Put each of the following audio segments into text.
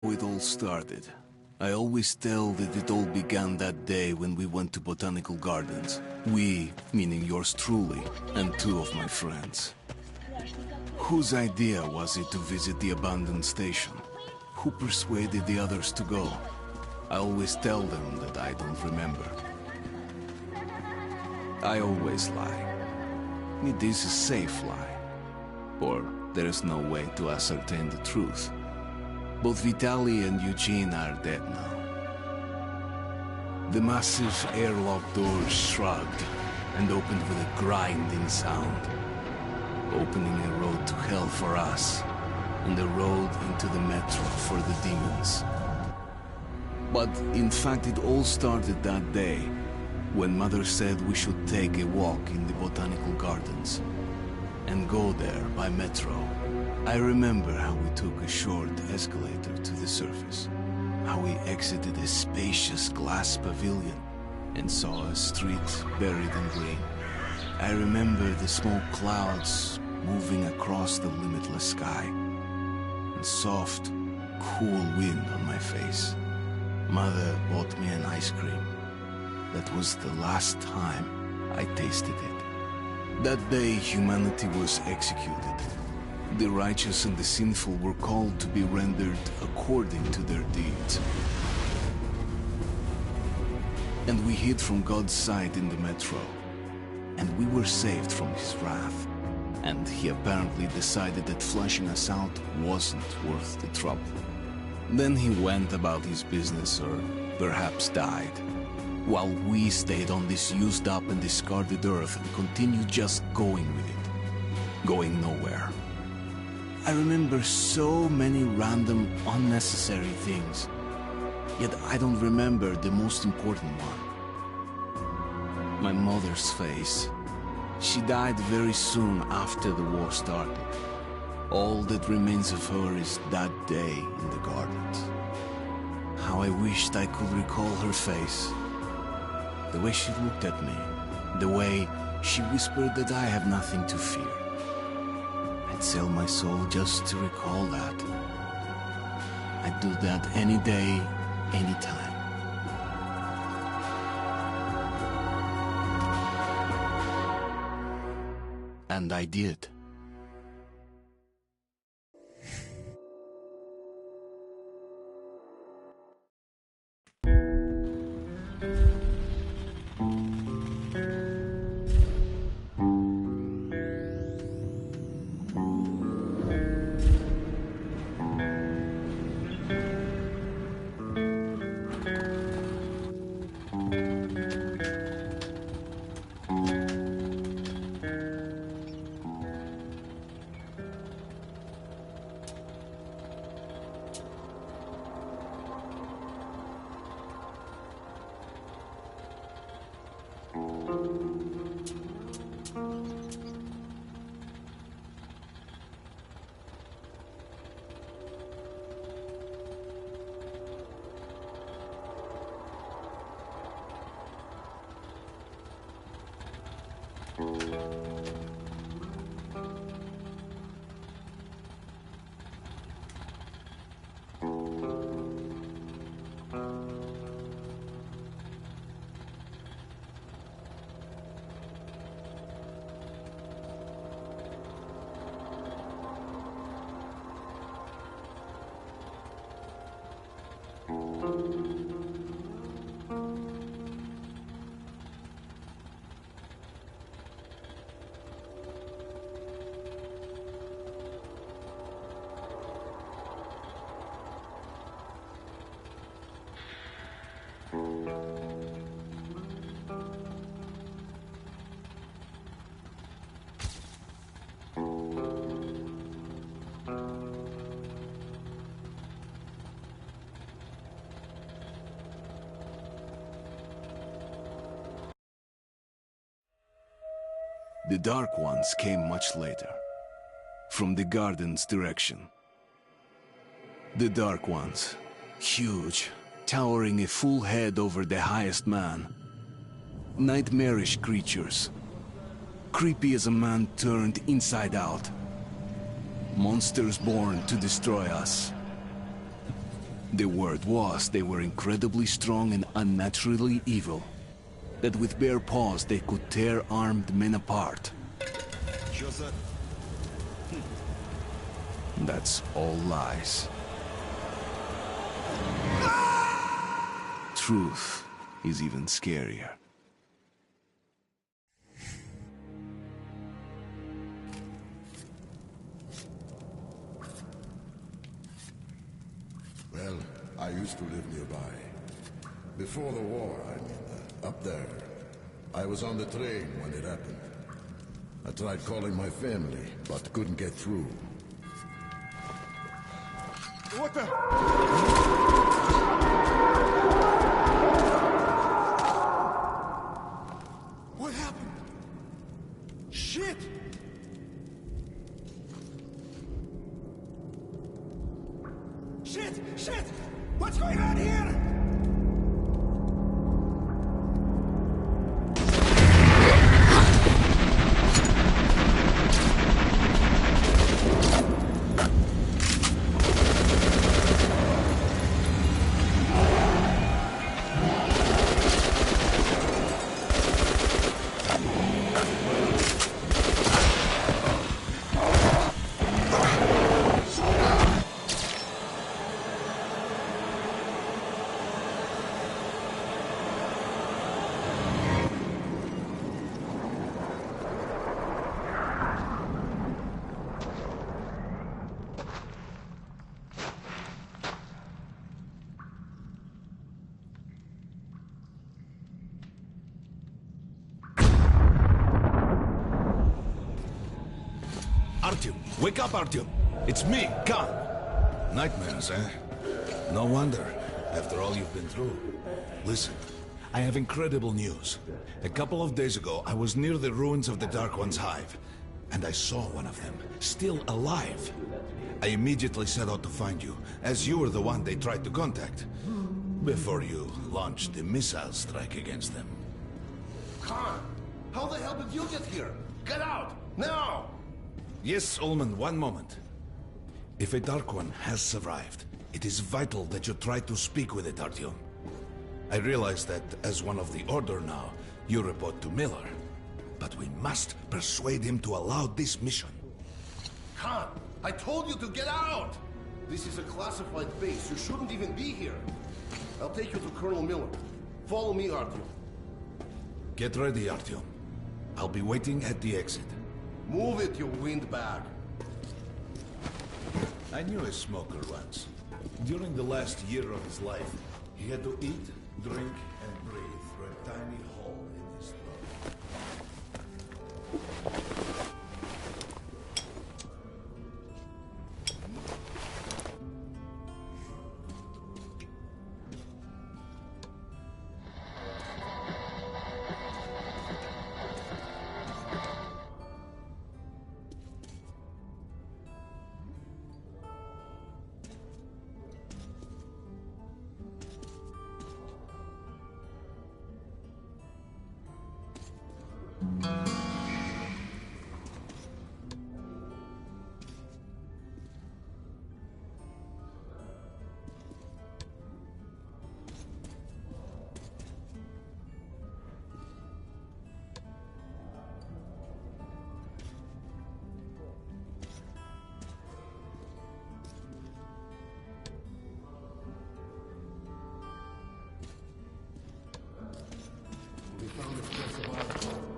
It all started. I always tell that it all began that day when we went to botanical gardens. We, meaning yours truly, and two of my friends. Whose idea was it to visit the abandoned station? Who persuaded the others to go? I always tell them that I don't remember. I always lie. It is a safe lie. Or there is no way to ascertain the truth. Both Vitaly and Eugene are dead now. The massive airlock doors shrugged and opened with a grinding sound, opening a road to hell for us and a road into the metro for the demons. But in fact, it all started that day when Mother said we should take a walk in the botanical gardens and go there by metro. I remember how we took a short escalator to the surface, how we exited a spacious glass pavilion and saw a street buried in green. I remember the smoke clouds moving across the limitless sky and soft, cool wind on my face. Mother bought me an ice cream. That was the last time I tasted it. That day, humanity was executed. The righteous and the sinful were called to be rendered according to their deeds. And we hid from God's sight in the metro. And we were saved from his wrath. And he apparently decided that flushing us out wasn't worth the trouble. Then he went about his business, or perhaps died, while we stayed on this used up and discarded earth and continued just going with it, going nowhere. I remember so many random, unnecessary things, yet I don't remember the most important one. My mother's face. She died very soon after the war started. All that remains of her is that day in the gardens. How I wished I could recall her face. The way she looked at me. The way she whispered that I have nothing to fear. I'd sell my soul just to recall that. I'd do that any day, any time. And I did. The Dark Ones came much later, from the garden's direction. The Dark Ones, huge, towering a full head over the highest man. Nightmarish creatures, creepy as a man turned inside out. Monsters born to destroy us. The word was they were incredibly strong and unnaturally evil. That with bare paws they could tear armed men apart. That's all lies. Truth is even scarier. Well, I used to live nearby. Before the war, I mean, up there. I was on the train when it happened. I tried calling my family, but couldn't get through. What the? What happened? Shit! Shit! Shit! What's going on here? Artyom, wake up, Artyom. It's me, Khan. Nightmares, eh? No wonder, after all you've been through. Listen, I have incredible news. A couple of days ago, I was near the ruins of the Dark One's hive, and I saw one of them, still alive. I immediately set out to find you, as you were the one they tried to contact, before you launched the missile strike against them. Khan, how the hell did you get here? Get out, now! Yes, Ullman, one moment. If a Dark One has survived, it is vital that you try to speak with it, Artyom. I realize that, as one of the Order now, you report to Miller. But we must persuade him to allow this mission. Khan, I told you to get out! This is a classified base. You shouldn't even be here. I'll take you to Colonel Miller. Follow me, Artyom. Get ready, Artyom. I'll be waiting at the exit. Move it, you windbag. I knew a smoker once. During the last year of his life, he had to eat, drink, and breathe through a tiny hole in his throat.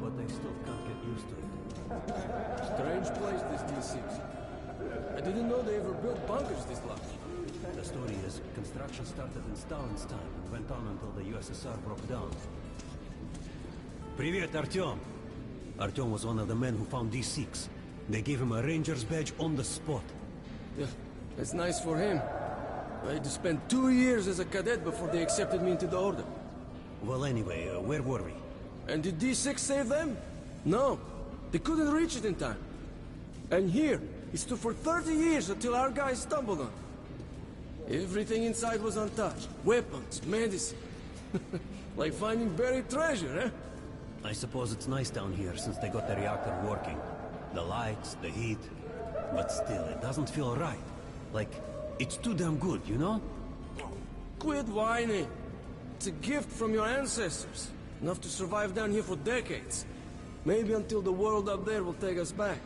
But they still can't get used to it. Strange place, this D6. I didn't know they ever built bunkers this large. The story is, construction started in Stalin's time and went on until the USSR broke down. Привет, Artyom. Artyom was one of the men who found D6. They gave him a ranger's badge on the spot. Yeah, that's nice for him. I had to spend 2 years as a cadet before they accepted me into the Order. Well, anyway, where were we? And did D6 save them? No. They couldn't reach it in time. And here, it stood for 30 years until our guys stumbled on it. Everything inside was untouched. Weapons, medicine. Like finding buried treasure, eh? I suppose it's nice down here since they got the reactor working. The lights, the heat. But still, it doesn't feel right. Like, it's too damn good, you know? quit whining. It's a gift from your ancestors. Enough to survive down here for decades. Maybe until the world up there will take us back.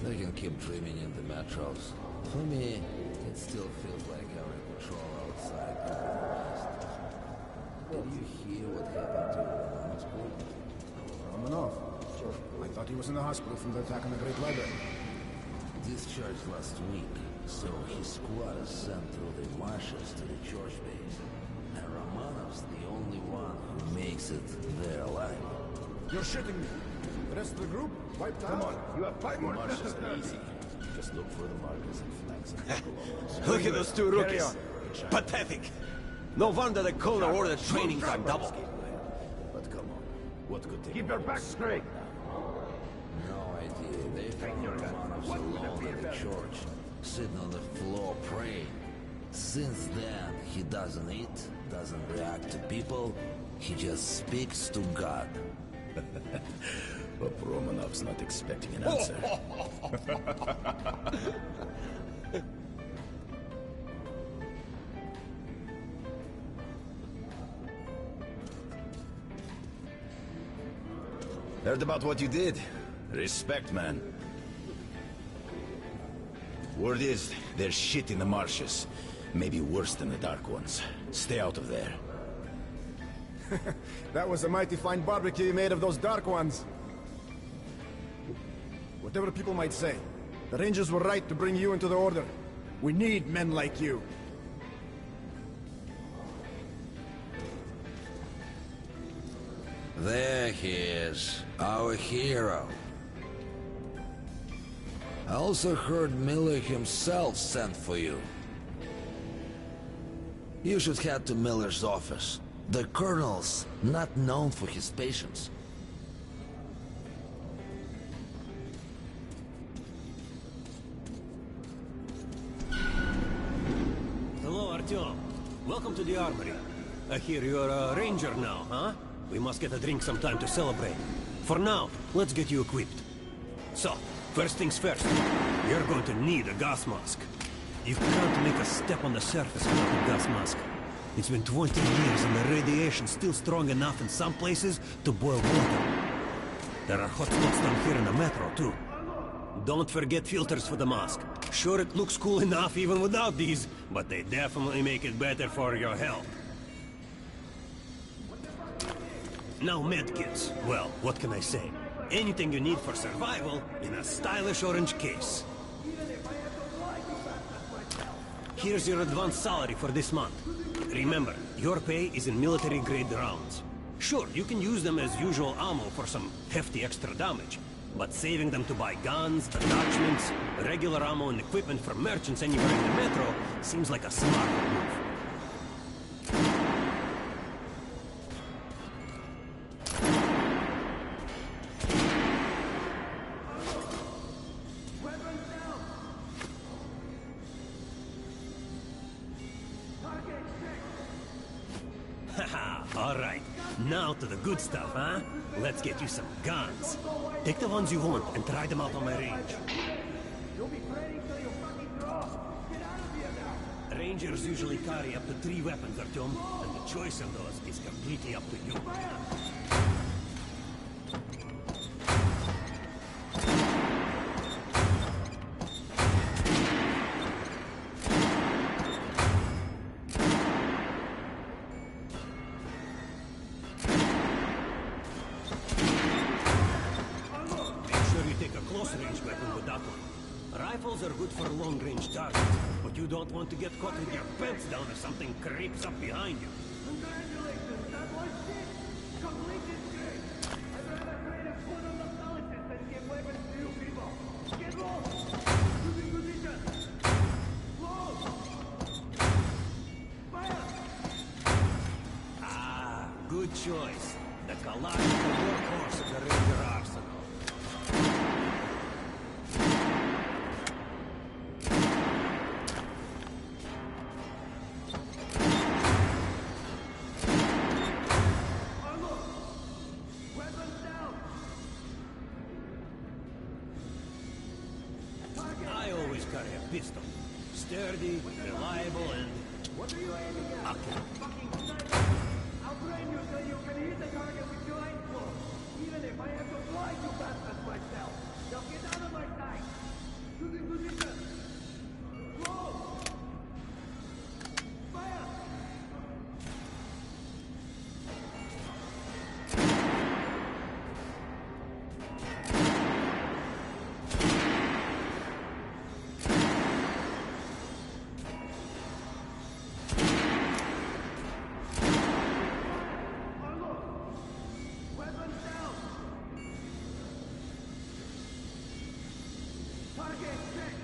They can keep dreaming in the metros. For me, it still feels like our patrol outside the Did you hear what happened to Romanov's group? Romanov? I thought he was in the hospital from the attack on the Great Library. Discharged last week, so his squad is sent through the marshes to the church base. And Romanov's the only one who makes it there alive. You're shitting me. The rest of the group wiped out. Come on, you have 5 more Marshes are easy. Just look for the markers and flags and follow. Look at those two rookies. Pathetic. No wonder the colonel ordered training time double. But come on, what could take Keep your back straight. No idea. They found Romanov's alone at the church, sitting on the floor praying. Since then, he doesn't eat, doesn't react to people. He just speaks to God. But Romanov's not expecting an answer. Heard about what you did. Respect, man. Word is, there's shit in the marshes. Maybe worse than the Dark Ones. Stay out of there. That was a mighty fine barbecue you made of those Dark Ones. Whatever people might say, the Rangers were right to bring you into the Order. We need men like you. There he is, our hero. I also heard Miller himself sent for you. You should head to Miller's office. The Colonel's not known for his patience. Hello, Artyom. Welcome to the armory. I hear you're a ranger now, huh? We must get a drink sometime to celebrate. For now, let's get you equipped. So, first things first, you're going to need a gas mask. You can't make a step on the surface without a gas mask. It's been 20 years and the radiation's still strong enough in some places to boil water. There are hot spots down here in the metro, too. Don't forget filters for the mask. Sure, it looks cool enough even without these, but they definitely make it better for your health. Now medkits. Well, what can I say? Anything you need for survival in a stylish orange case. Here's your advance salary for this month. Remember, your pay is in military-grade rounds. Sure, you can use them as usual ammo for some hefty extra damage, but saving them to buy guns, attachments, regular ammo and equipment for merchants anywhere in the metro seems like a smart move. Alright, now to the good stuff, huh? Let's get you some guns. Take the ones you want and try them out on my range. You'll be training till you fucking draw. Get out of here now. Rangers usually carry up to 3 weapons, Artyom, and the choice of those is completely up to you. Rifles are good for long-range targets, but you don't want to get caught with your pants down if something creeps up behind you. Congratulations, that was shit. Completed great. I'd rather trade a foot on the politics than give weapons to you people. Get low. Moving position. Close. Fire. Ah, good choice. The Kalashnikov workhorse of the Ranger arsenal. pistol. Sturdy, reliable, and... What are you aiming at? accurate. Fucking sniper! I'll train you so you can hit the target with your eyes closed. Even if I have to blind you bastards myself. Now get out of my sight! Shooting position! Roll! Fire! Weapons down! Target check!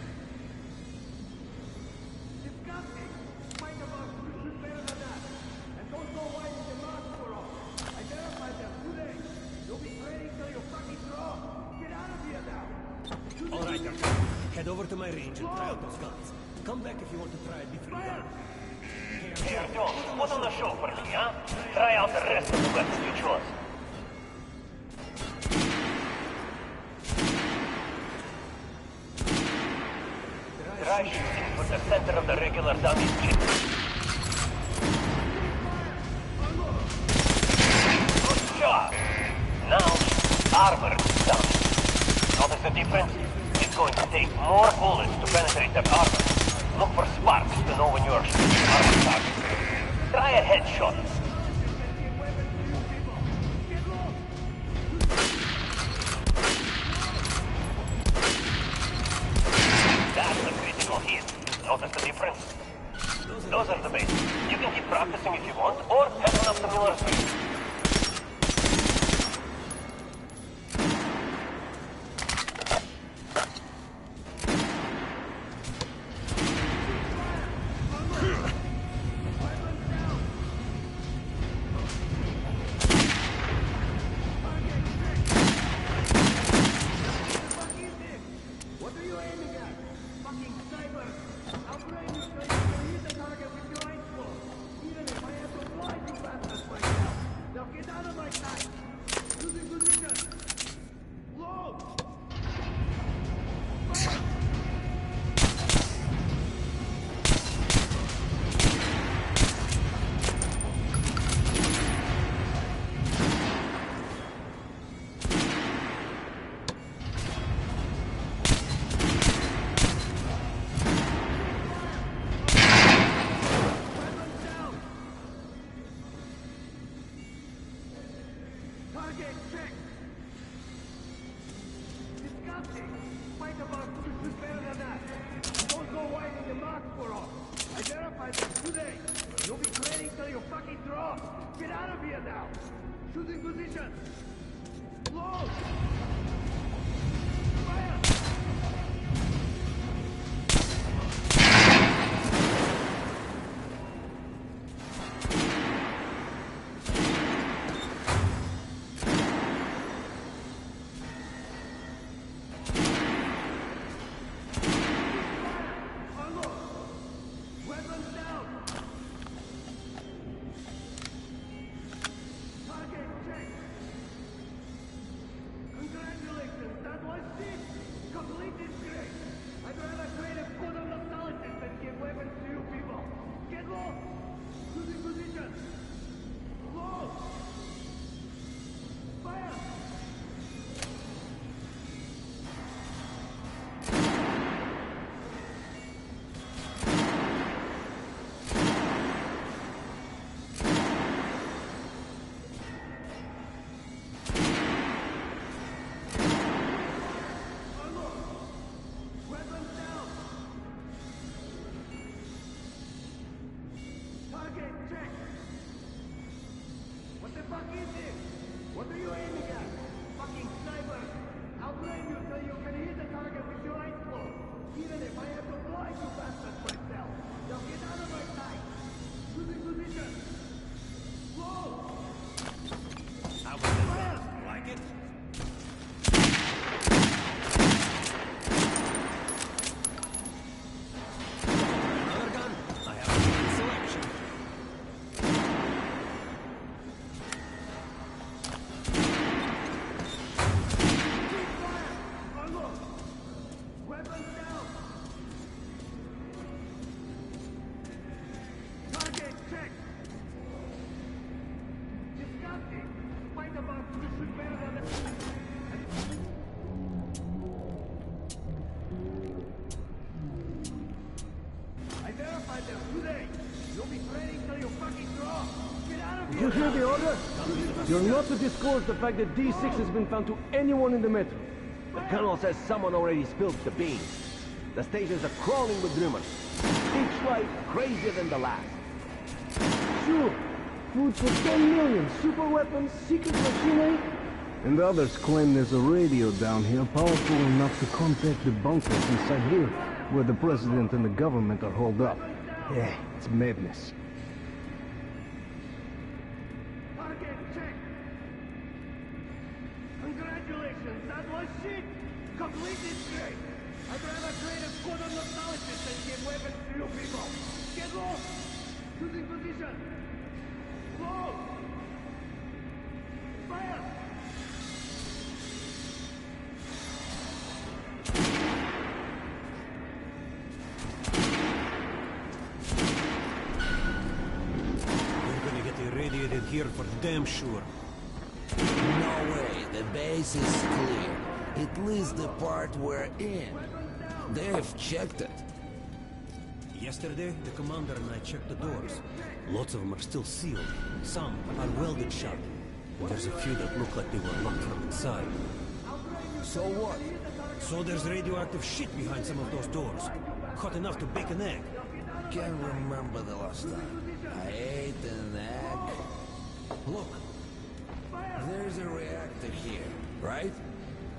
Disgusting! Fight about you should better than that. And don't go wide with the mask for all. I verified them today. You'll be training till you fucking draw. Get out of here now! All right, Artyom. Head over to my range and try out those guns. Come back if you want to try a different gun. Hey, Artyom, put on the show for me, huh? Try out the rest of the weapons you chose. Try shooting for the center of the regular dummy chip. Good job! Now, armored dummy. Notice the difference? It's going to take more bullets to penetrate that armor. Look for sparks to know when you are shooting armored targets. Try a headshot. That's a critical hit. Notice the difference? Those are the basics. You can keep practicing if you want, or head on up to Miller's Street. What are you aiming at? Fucking sniper! I'll train you so you can hit the target with your eyes closed. Even if I have to blind you bastards myself. Now get out of my sight! Losing position! Load! Fire! Target check! Disgusting! Fight about you should better than that. Don't go wide in the mark for all. I verified them today. You'll be training till you fucking draw. Get out of here now! Shooting position! Load! Fire! Weapons down! Target check! Congratulations, that was it! Completed great! I'd rather create a code of nostalgia than give weapons to you people! Get low! Losing position! Low! Fire! Weapons down! Target check! What the fuck is this? What are you aiming at? Fucking sniper! I'll train you so you can hit the target with your eyes closed. Even if I have to blind you bastards myself. Now get out of my sight! Losing position! Low! How was that gun? Like it? Another gun? I have a good selection. Keep fire! Unload! Weapons down! Did you hear the order? You're not to disclose the fact that D6 has been found to anyone in the metro. The colonel says someone already spilled the beans. The stations are crawling with rumors. Each life crazier than the last. Sure. Food for 10 million, super weapons, secret machinery. And others claim there's a radio down here powerful enough to contact the bunkers inside here, where the president and the government are holed up. Yeah, it's madness. Target check. Congratulations, that was shit. Completely straight. I'd rather trade a squad of nostalgists than give weapons to you people. Get lost. Choosing position. Close. Fire. Irradiated here for damn sure. No way, the base is clear. At least the part we're in. They've checked it. Yesterday, the commander and I checked the doors. Lots of them are still sealed. Some are welded shut. And there's a few that look like they were locked from inside. So what? So there's radioactive shit behind some of those doors. Hot enough to bake an egg. Can't remember the last time I ate an egg. Look, there's a reactor here, right?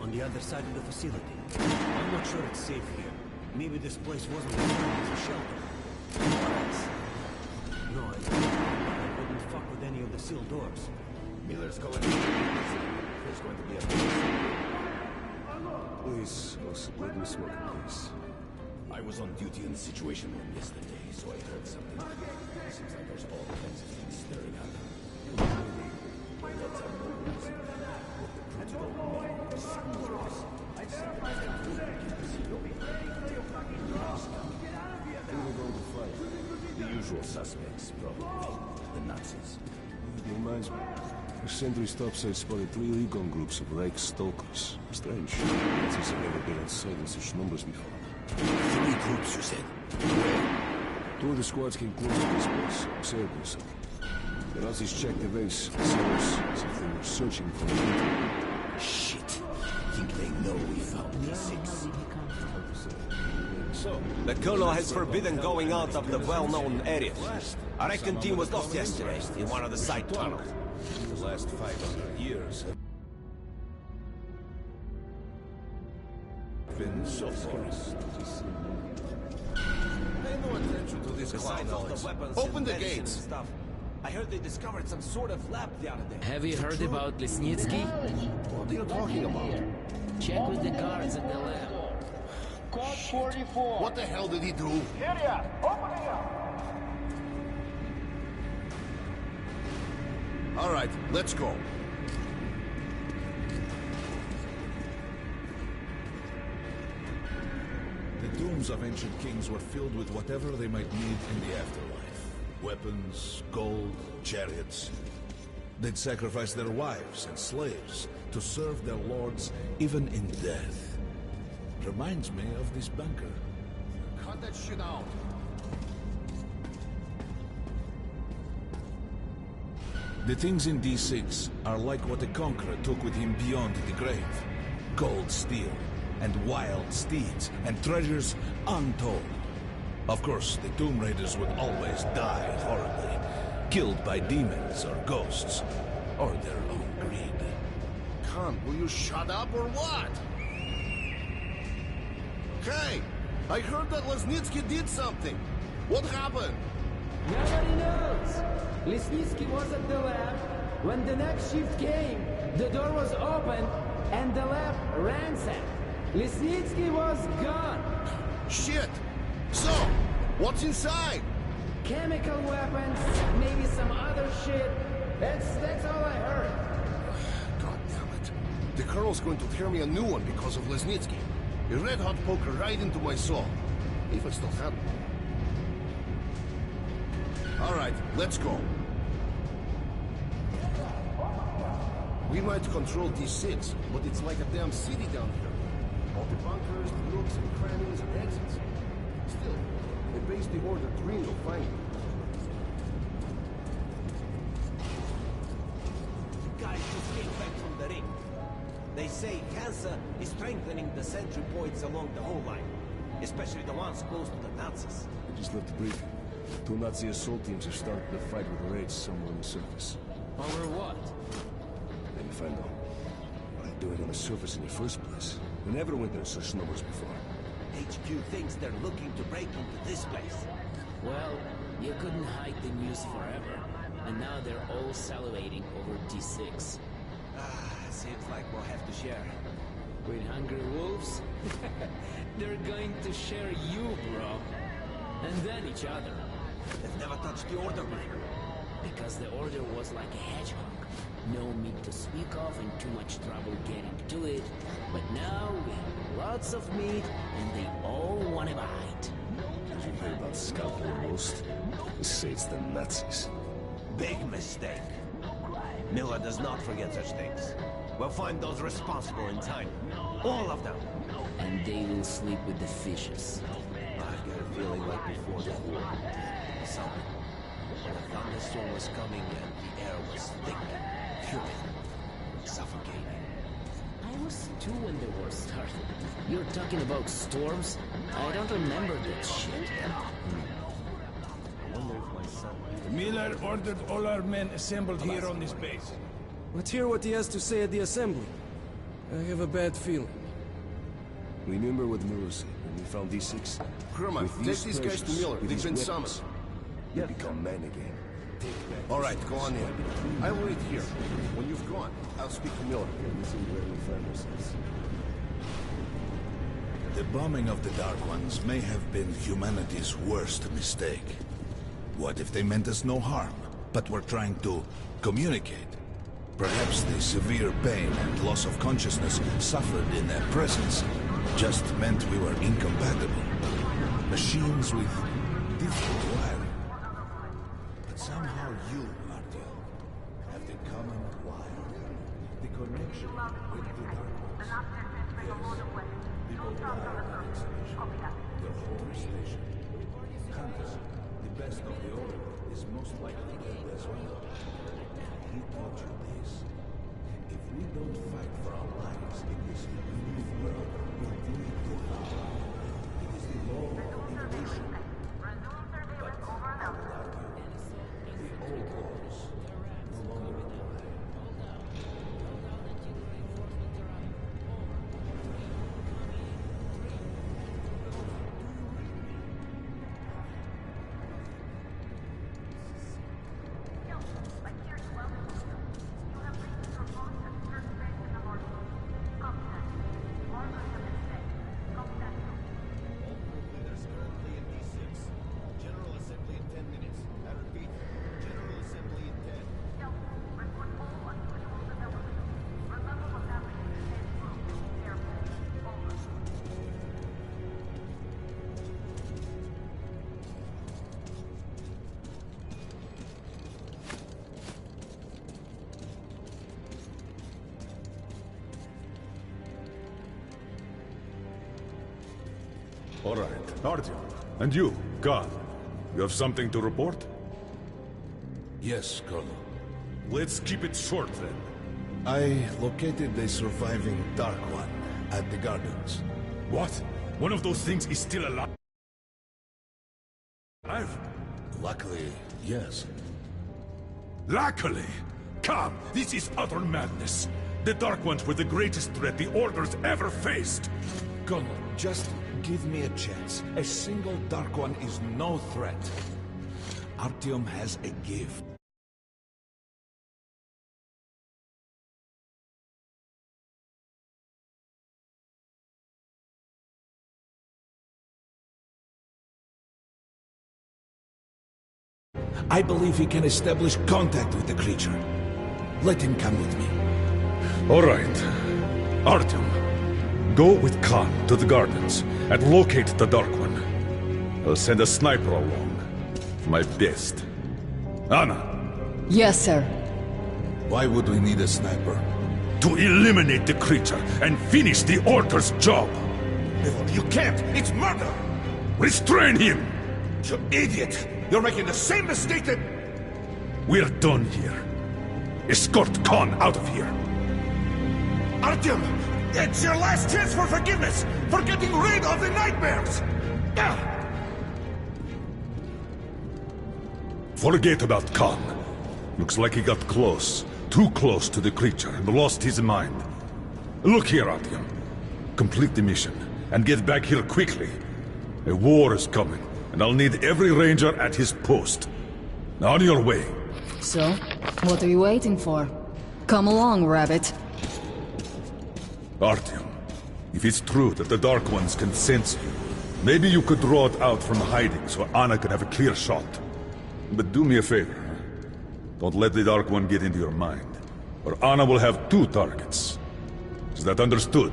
On the other side of the facility. I'm not sure it's safe here. Maybe this place wasn't designed as a shelter. No, I wouldn't fuck with any of the sealed doors. Miller's calling. There's going to be a... Please, let me smoke, please. I was on duty in the Situation Room yesterday, so I heard something. Seems like there's all kinds of things stirring up. Let's have no reason. With the critical men, the schoolers, I said that I would keep the seal. Who are we going to fight? The usual suspects, probably. The Nazis. It reminds me. The sentry stop says spotted 3 recon groups of Reich stalkers. Strange. Nazis have never been outside in such numbers before. 3 groups, you said? Where? 2 of the squads came close to this place, observed or something. The Nazis checked the base, saw us as if they were searching for an Shit. Think they know we found D6. So, the colonel has forbidden going out of the well-known areas. I reckon team was lost yesterday in one of the side tunnels. The last 500 years have been so forest. Pay no attention to this clown noise. Open the gates. Stuff. I heard they discovered some sort of lab the other day. Have you heard about Lesnitsky? What are you talking about? Check with the guards in the lab. Code 44. What the hell did he do? Area, opening up. All right, let's go. The tombs of ancient kings were filled with whatever they might need in the afterlife. Weapons, gold, chariots. They'd sacrifice their wives and slaves to serve their lords even in death. Reminds me of this bunker. Cut that shit out. The things in D6 are like what the Conqueror took with him beyond the grave. Gold steel, and wild steeds, and treasures untold. Of course, the Tomb Raiders would always die horribly, killed by demons or ghosts, or their own greed. Khan, will you shut up or what? Hey! I heard that Lesnitsky did something. What happened? Nobody knows. Lesnitsky was at the lab. When the next shift came, the door was open and the lab ransacked. Lesnitsky was gone. Shit! So, what's inside? Chemical weapons, maybe some other shit. That's all I heard. God damn it. The Colonel's going to tear me a new one because of Lesnitsky. A red-hot poker right into my soul. If I still had one. All right, let's go. We might control D6, but it's like a damn city down here. All the bunkers, the nooks and crannies and exits. Still, the base the order dreamed of finding. They say cancer is strengthening the sentry points along the whole line, especially the ones close to the Nazis. I just left the briefing. 2 Nazi assault teams have started a fight with raids somewhere on the surface. Over what? Maybe find out. Why do it on the surface in the first place? We never went there in such numbers before. HQ thinks they're looking to break into this place. Well, you couldn't hide the news forever. And now they're all salivating over D6. Seems like we'll have to share. With hungry wolves? They're going to share you, bro. And then each other. They've never touched the order before. Because the order was like a hedgehog. No meat to speak of and too much trouble getting to it. But now we have lots of meat and they all want to bite. Did you hear about scalping the roast? They say it's the Nazis. Big mistake. Miller does not forget such things. We'll find those responsible in time. All of them. And they will sleep with the fishes. I've got a feeling like before the war. Something. When a thunderstorm was coming and the air was thick, humid, suffocating. I was 2 when the war started. You're talking about storms? I don't remember that shit. I wonder if my son... Miller ordered all our men assembled here on this base. Let's hear what he has to say at the assembly. I have a bad feeling. Remember what Miller said when we found D6? Kerman, take these guys to Miller. They've been summoned. We become men again. All right, go on in. I'll wait here. When you've gone, I'll speak to Miller. This is where we find ourselves. The bombing of the Dark Ones may have been humanity's worst mistake. What if they meant us no harm, but were trying to communicate? Perhaps the severe pain and loss of consciousness suffered in their presence just meant we were incompatible. Machines with different wiring. But somehow you, Artyom, have the common wire. The connection with the Dark Ones. Yes. People died on exhibition. Their home station. Hunters, the best of the order, is most likely dead as well. He taught you this. If we don't fight for our lives in this new world, we'll do it without. It is the law of evolution. But I would argue, the old laws no longer apply. All right, Artyom. And you, Khan. You have something to report? Yes, Colonel. Let's keep it short, then. I located the surviving Dark One at the Gardens. What? One of those things is still alive? Luckily, yes. Luckily? Come, this is utter madness. The Dark Ones were the greatest threat the Order's ever faced. Colonel, just give me a chance. A single Dark One is no threat. Artyom has a gift. I believe he can establish contact with the creature. Let him come with me. All right. Artyom, go with Khan to the Gardens and locate the Dark One. I'll send a sniper along. My best. Anna. Yes, sir. Why would we need a sniper? To eliminate the creature and finish the Order's job. You can't! It's murder! Restrain him! You idiot! You're making the same mistake that... We're done here. Escort Khan out of here. Artyom! It's your last chance for forgiveness! For getting rid of the nightmares! Forget about Khan. Looks like he got close. Too close to the creature and lost his mind. Look here, Artyom. Complete the mission and get back here quickly. A war is coming, and I'll need every ranger at his post. On your way. So, what are you waiting for? Come along, Rabbit. Artyom, if it's true that the Dark Ones can sense you, maybe you could draw it out from hiding so Anna can have a clear shot. But do me a favor. Don't let the Dark One get into your mind, or Anna will have 2 targets. Is that understood?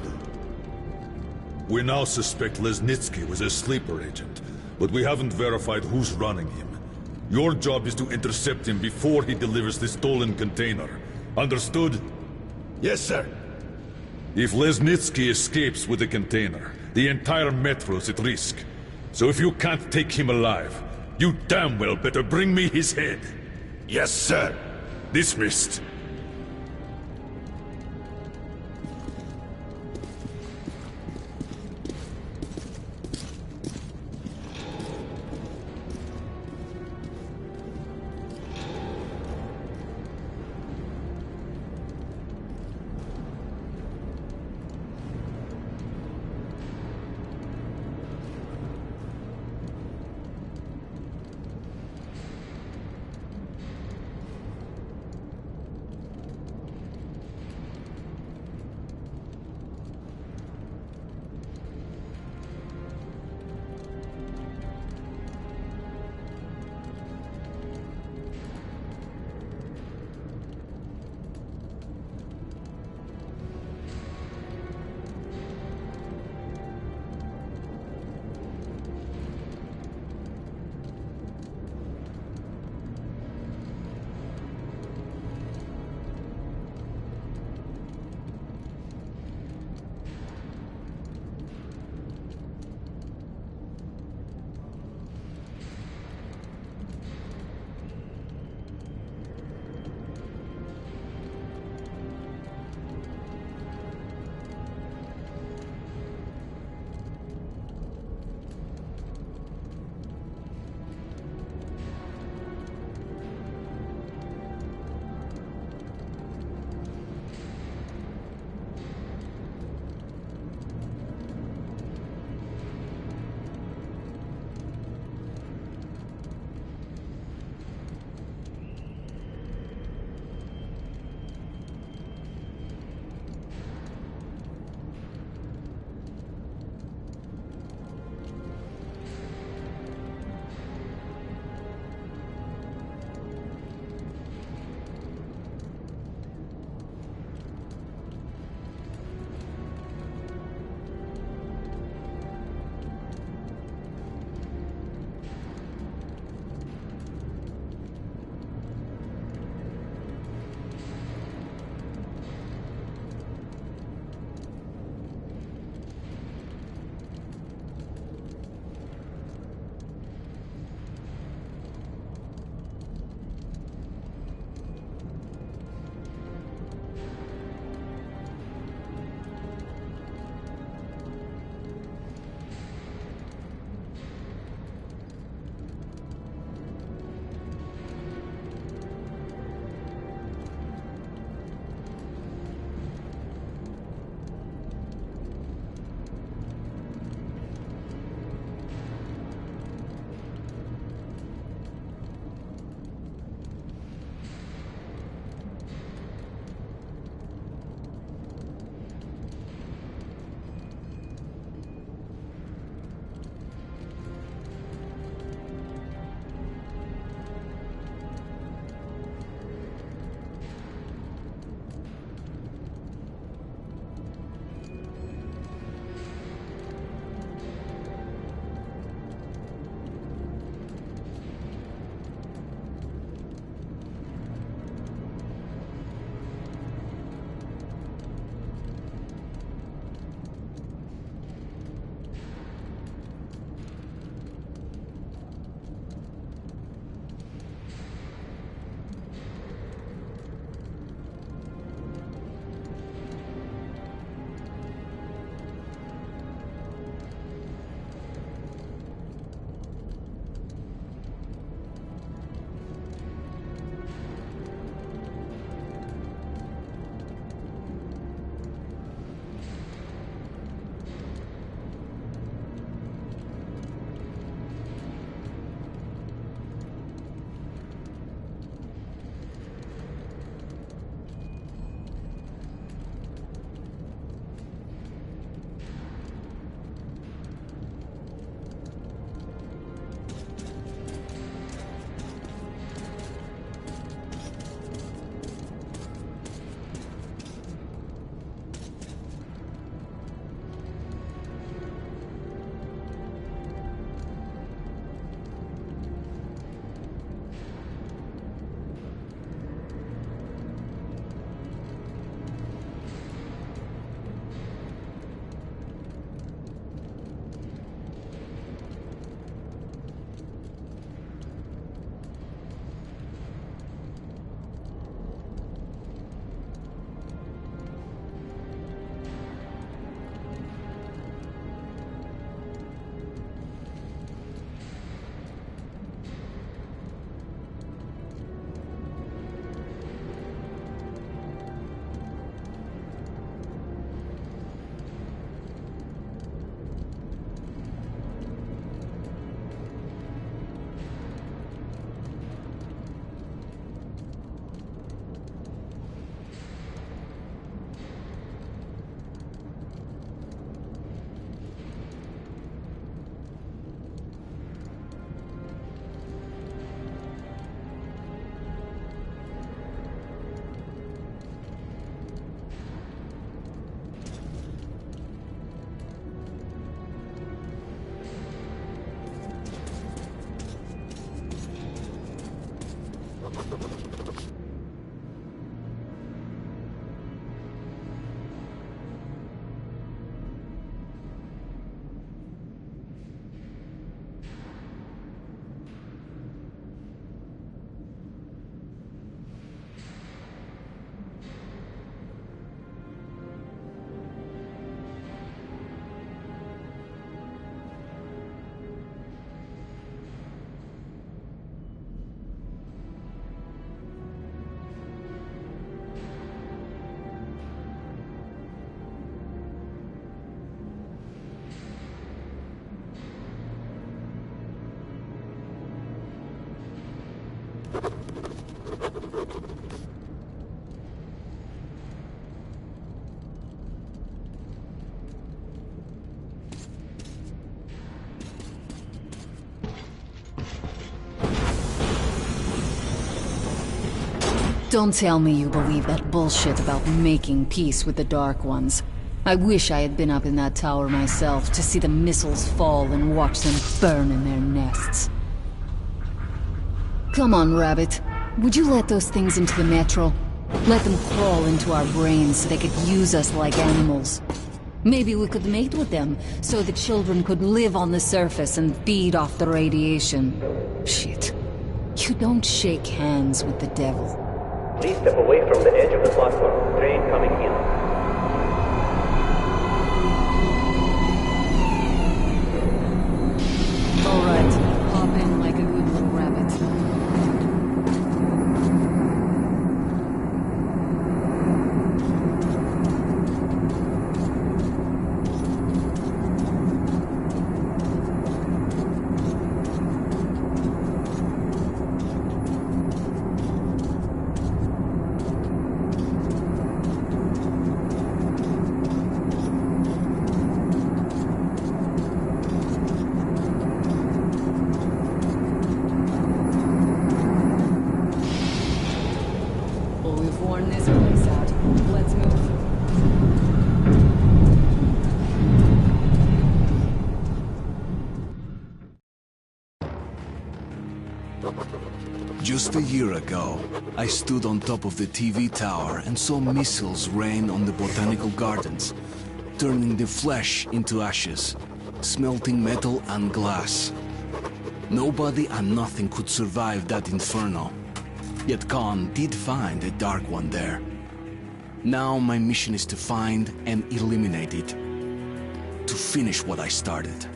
We now suspect Lesnitsky was a sleeper agent, but we haven't verified who's running him. Your job is to intercept him before he delivers the stolen container. Understood? Yes, sir. If Lesnitsky escapes with the container, the entire metro's at risk. So if you can't take him alive, you damn well better bring me his head. Yes, sir. Dismissed. Don't tell me you believe that bullshit about making peace with the Dark Ones. I wish I had been up in that tower myself to see the missiles fall and watch them burn in their nests. Come on, Rabbit. Would you let those things into the metro? Let them crawl into our brains so they could use us like animals. Maybe we could mate with them, so the children could live on the surface and feed off the radiation. Shit. You don't shake hands with the devil. Please step away from the edge of the platform. Train coming in. Alright, hop in like a good little rabbit. We've worn this place out. Let's move. Just a year ago, I stood on top of the TV tower and saw missiles rain on the botanical gardens, turning the flesh into ashes, smelting metal and glass. Nobody and nothing could survive that inferno. Yet Khan did find a Dark One there. Now my mission is to find and eliminate it. To finish what I started.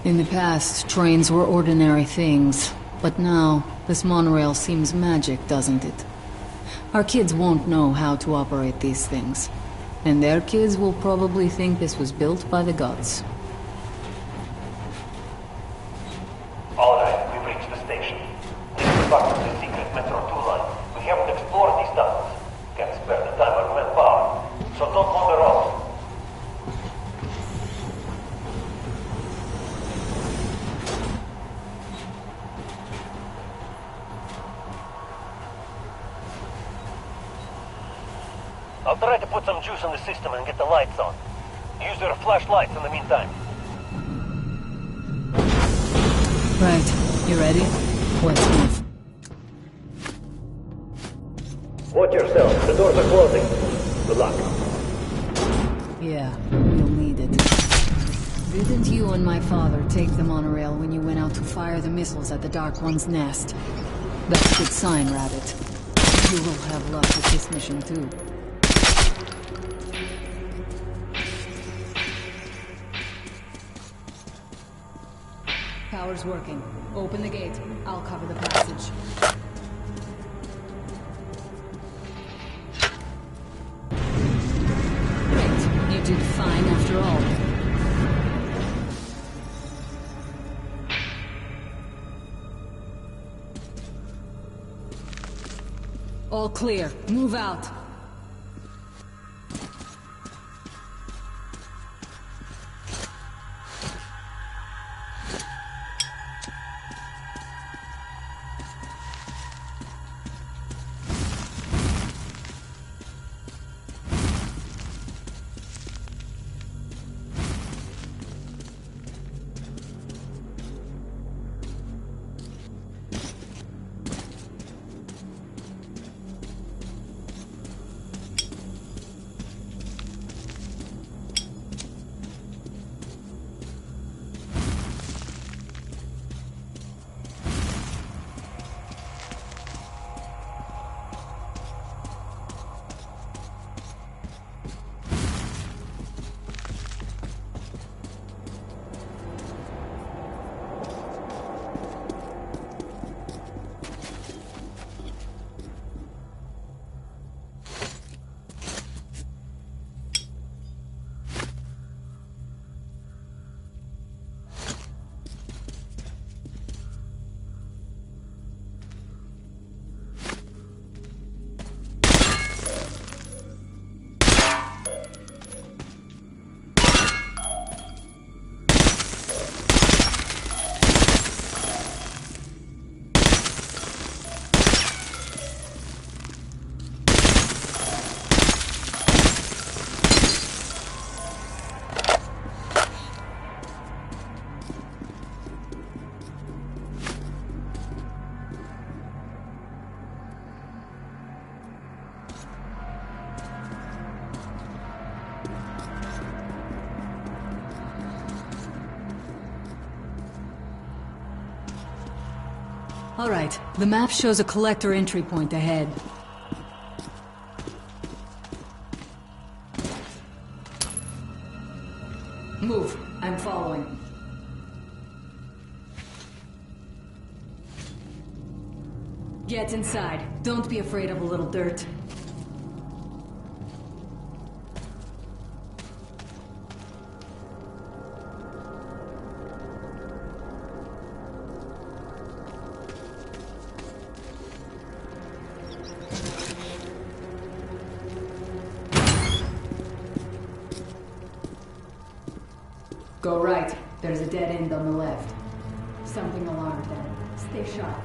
In the past, trains were ordinary things, but now, this monorail seems magic, doesn't it? Our kids won't know how to operate these things, and their kids will probably think this was built by the gods. Alright, we've reached the station. This is part of the secret Metro 2 line. We haven't explored these tunnels. Can't spare the time or manpower, so don't wander off. I'll try to put some juice in the system and get the lights on. Use your flashlights in the meantime. Right, you ready? Let's move. Watch yourself, the doors are closing. Good luck. Yeah, you'll need it. Didn't you and my father take the monorail when you went out to fire the missiles at the Dark One's nest? That's a good sign, Rabbit. You will have luck with this mission, too. Power's working. Open the gate. I'll cover the passage. Great. You did fine after all. All clear. Move out. All right, the map shows a collector entry point ahead. Move. I'm following. Get inside. Don't be afraid of a little dirt. Go right. There's a dead end on the left. Something alarmed them. Stay sharp.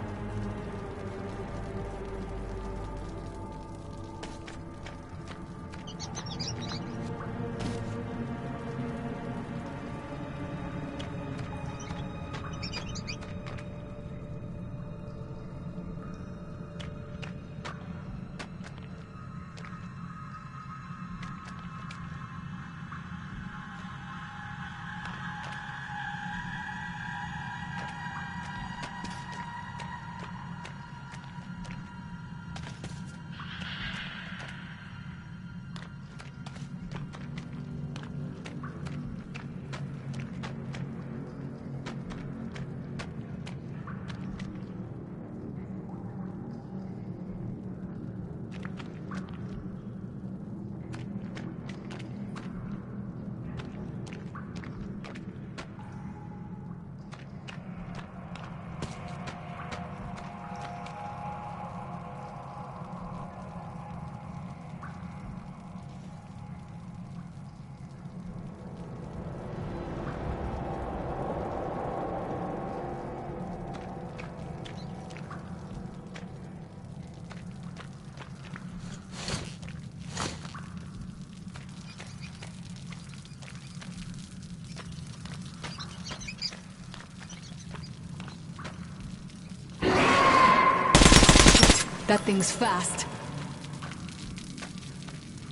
That thing's fast.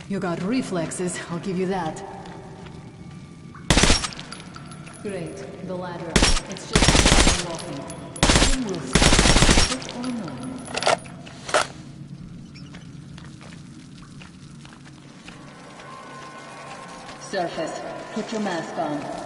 You got reflexes, I'll give you that. Great, the ladder. It's just walking. Then we'll see. It or no. Surface, put your mask on.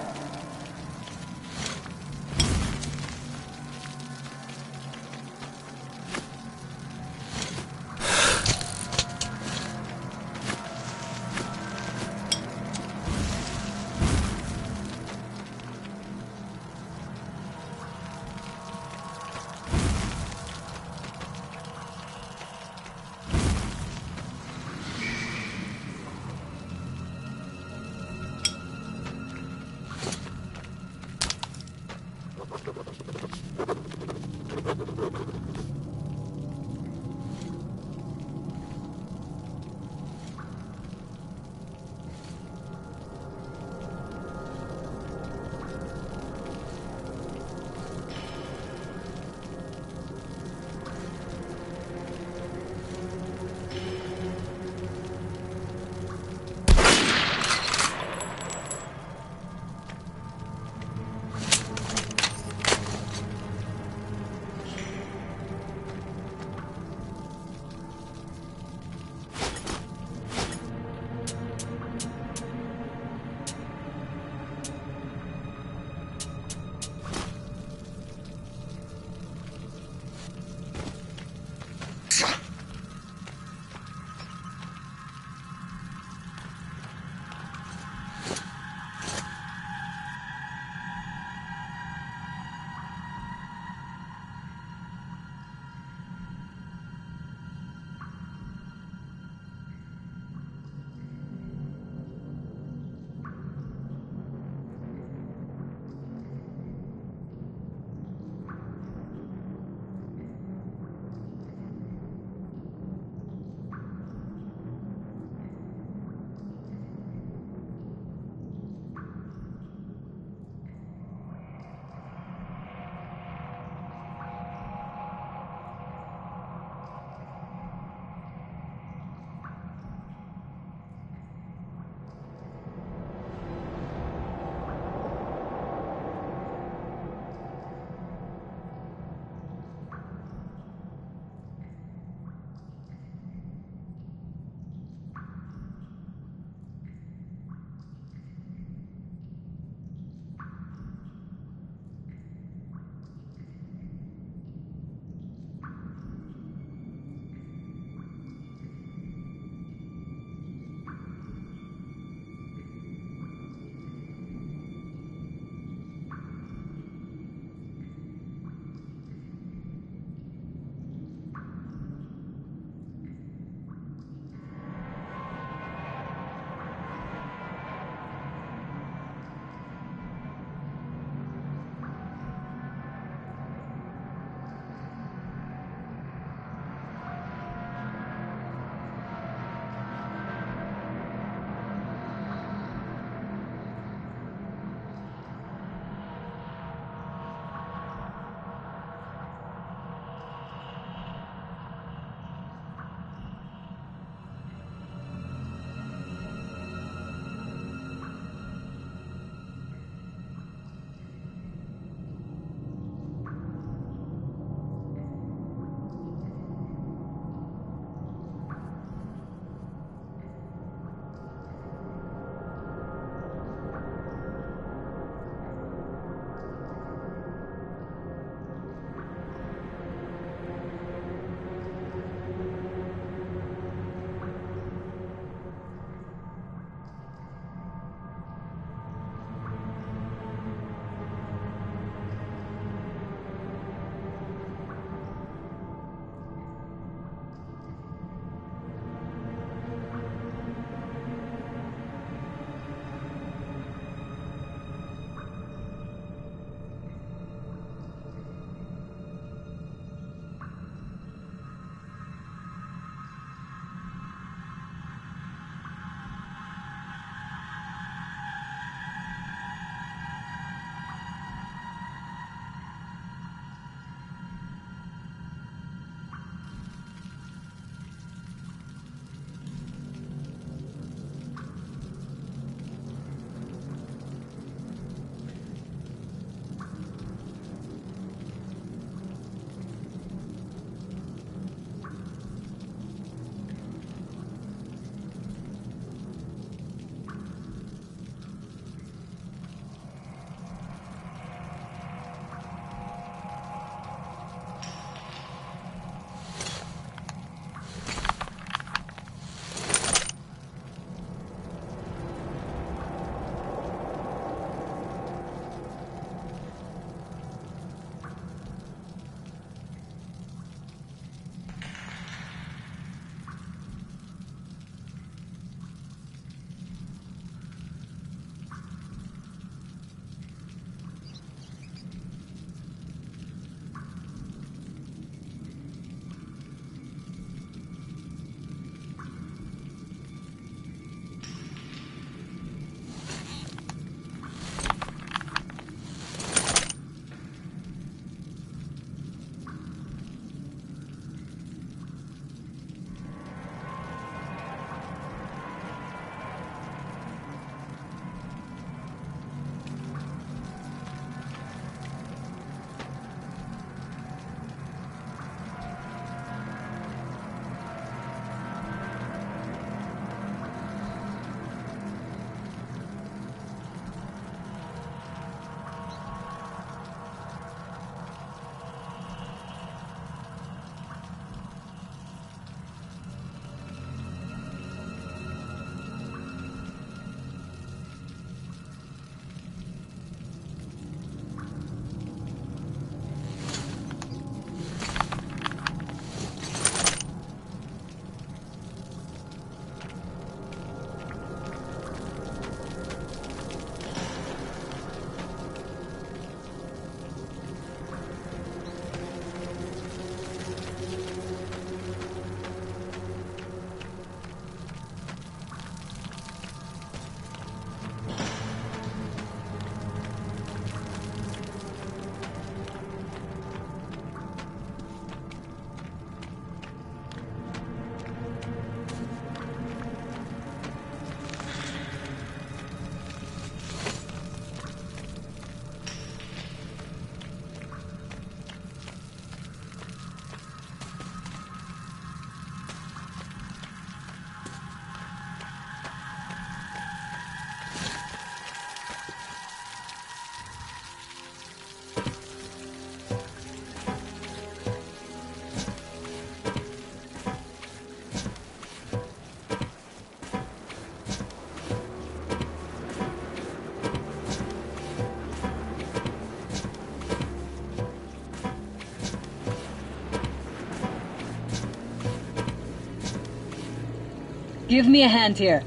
Give me a hand here.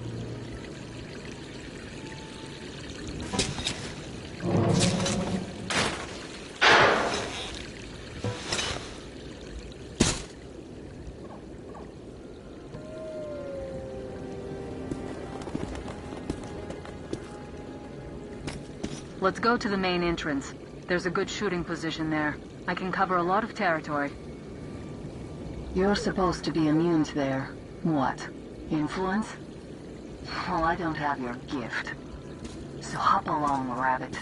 Let's go to the main entrance. There's a good shooting position there. I can cover a lot of territory. You're supposed to be immune to their... what? Influence? Well, I don't have your gift. So hop along, rabbit.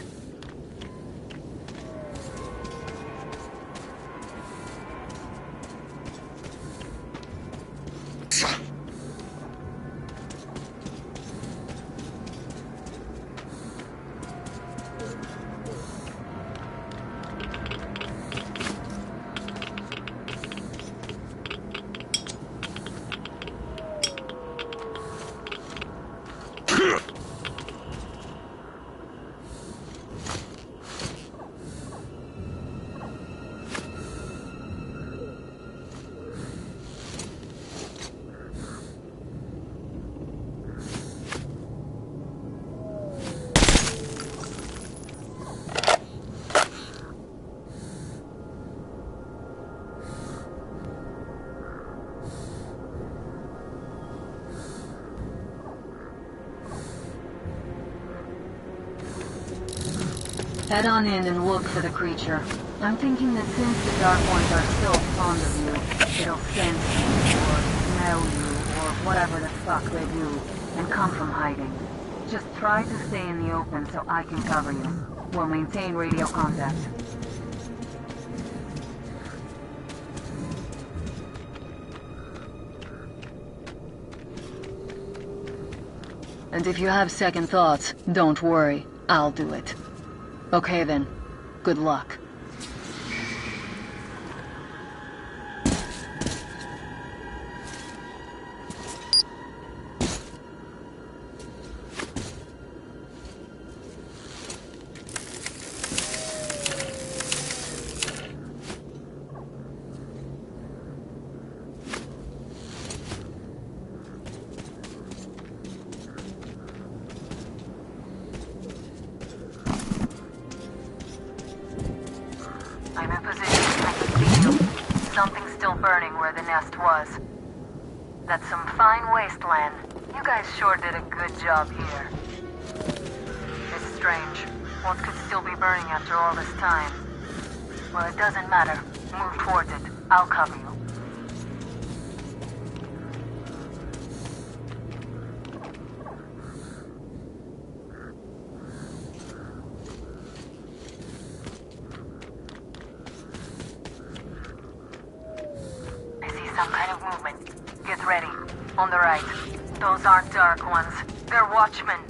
Head on in and look for the creature. I'm thinking that since the Dark Ones are so fond of you, it'll sense you, or smell you, or whatever the fuck they do, and come from hiding. Just try to stay in the open so I can cover you. We'll maintain radio contact. And if you have second thoughts, don't worry. I'll do it. Okay then. Good luck. I'm in position. I can see you. Something's still burning where the nest was. That's some fine wasteland. You guys sure did a good job here. It's strange. What could still be burning after all this time? Well, it doesn't matter. Move towards it. I'll cover you. Some kind of movement. Get ready. On the right. Those aren't Dark Ones. They're Watchmen.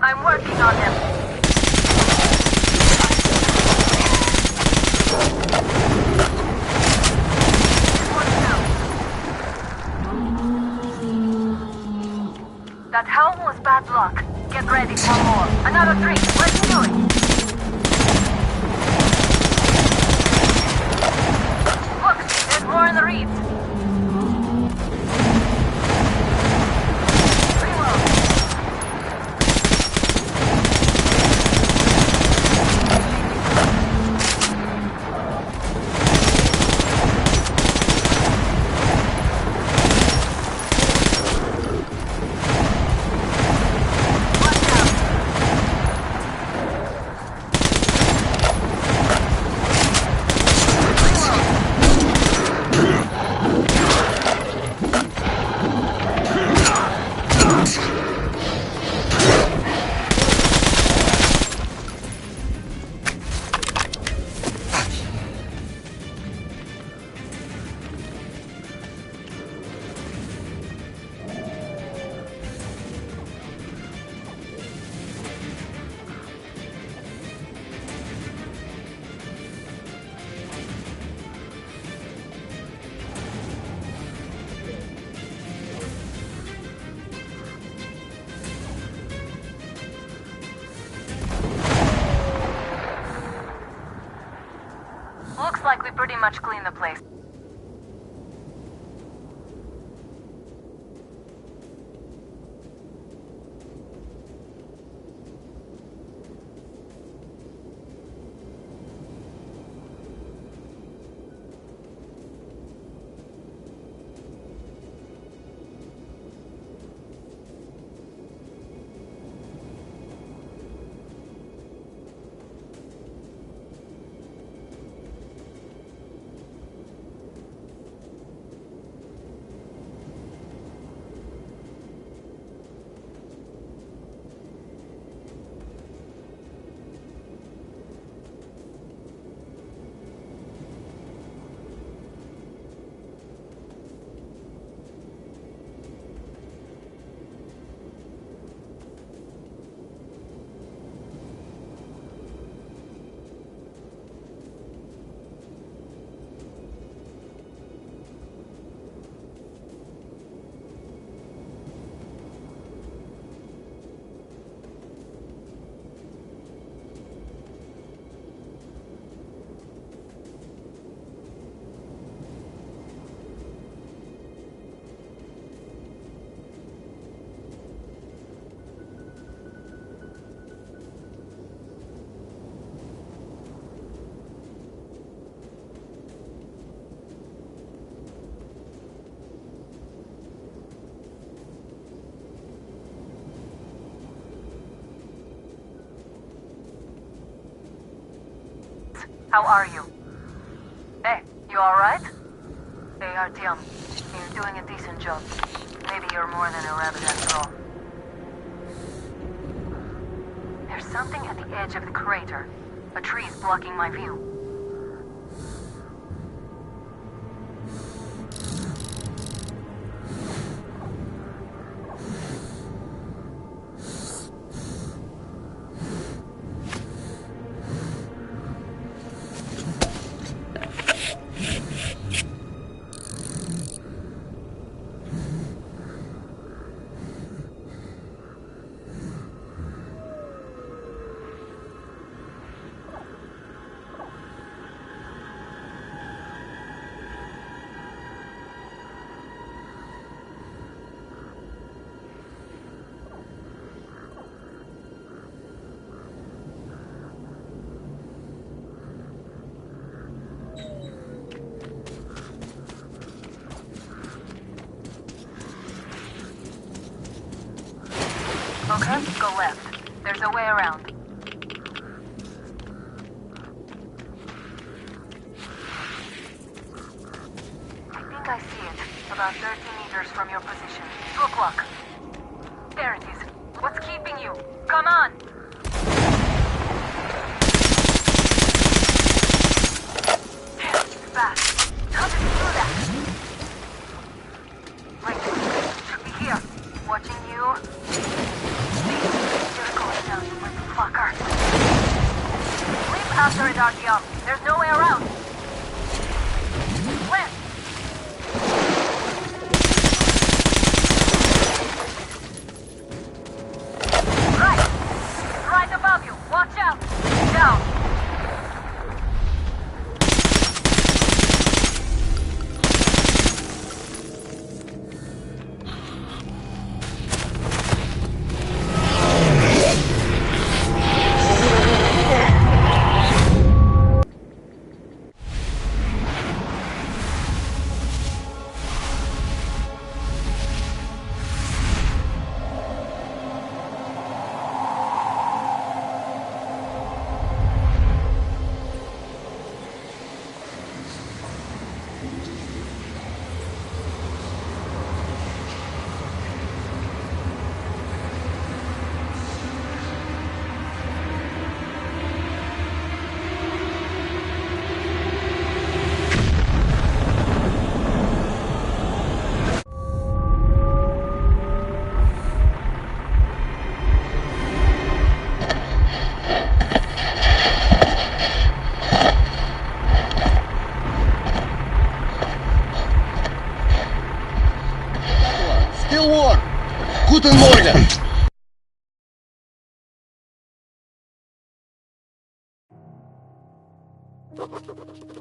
I'm working on him. That helm was bad luck. Get ready for more. Another 3. Let's do it. Look, there's more in the reeds. We pretty much cleaned the place. How are you? Hey, you alright? Hey, Artyom. You're doing a decent job. Maybe you're more than a rabbit after all. There's something at the edge of the crater. A tree's blocking my view. Okay, go left. There's a way around. I think I see it. About 30 meters from your position. 2 o'clock. There it is. What's keeping you? Come on! Fast. How did you do that? Wait, should be here. Watching you. You're going down, you little fucker. Leap after it, Artyom. There's no way around. Left. Right. Right above you. Watch out. Down.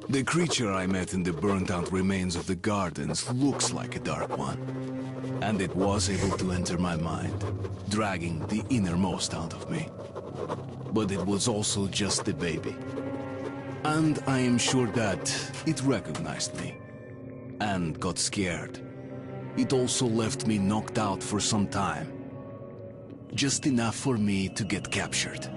The creature I met in the burnt-out remains of the gardens looks like a Dark One. And it was able to enter my mind, dragging the innermost out of me. But it was also just a baby. And I am sure that it recognized me and got scared. It also left me knocked out for some time. Just enough for me to get captured.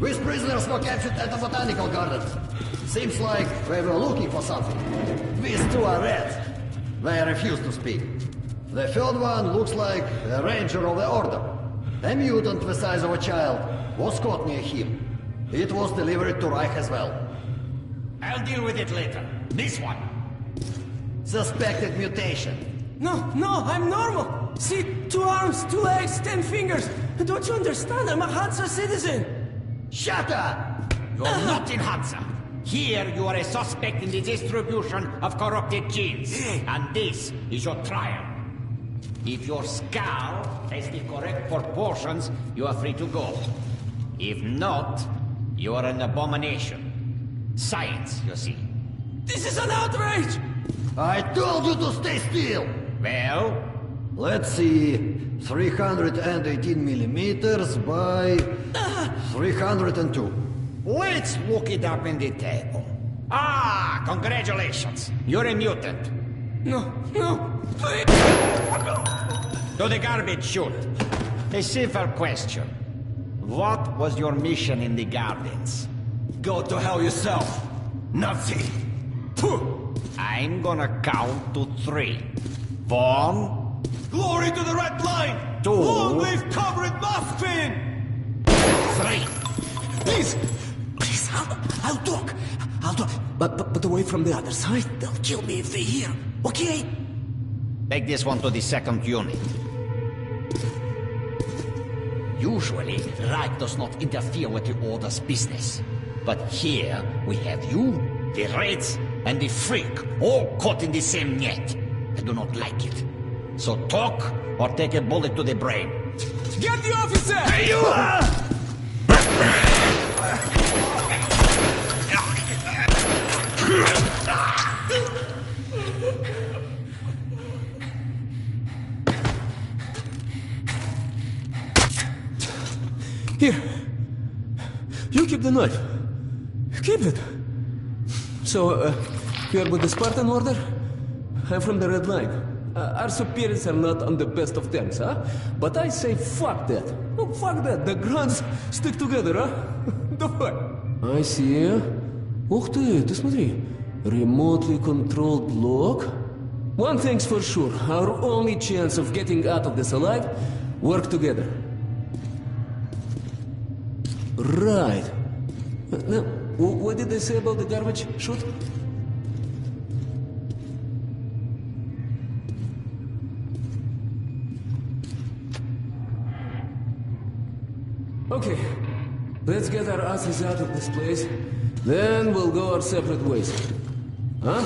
These prisoners were captured at the botanical gardens. Seems like they were looking for something. These two are rats. They refuse to speak. The third one looks like a ranger of the order. A mutant the size of a child was caught near him. It was delivered to Reich as well. I'll deal with it later. This one. Suspected mutation. No, I'm normal. See, 2 arms, 2 legs, 10 fingers. Don't you understand? I'm a Hansa citizen. Shut up! You're not in Hansa. Here you are a suspect in the distribution of corrupted genes. And this is your trial. If your skull has the correct proportions, you are free to go. If not, you are an abomination. Science, you see. This is an outrage! I told you to stay still! Well? Let's see... 318 millimeters by... 302. Let's look it up in the table. Ah, congratulations. You're a mutant. No, please! To the garbage chute. A simple question. What was your mission in the gardens? Go to hell yourself, Nazi. I'm gonna count to 3. 1... Glory to the Red Line! 2... Long live Comrade Mothfin! 3... Please, I'll talk. But away from the other side. They'll kill me if they hear. Okay? Take this one to the 2nd unit. Usually, Reich does not interfere with the Order's business. But here, we have you, the Reds, and the Freak, all caught in the same net. I do not like it. So talk, or take a bullet to the brain. Get the officer! Hey, you! Here. You keep the knife. Keep it. So, you're with the Spartan Order? I'm from the Red Line. Our superiors are not on the best of terms, huh? But I say fuck that. Oh, fuck that. The grunts stick together, huh? Давай. I see. Ух ты, ты смотри. Remotely controlled lock. One thing's for sure. Our only chance of getting out of this alive, work together. Right. Now, what did they say about the garbage chute? Okay, let's get our asses out of this place. Then we'll go our separate ways. Huh?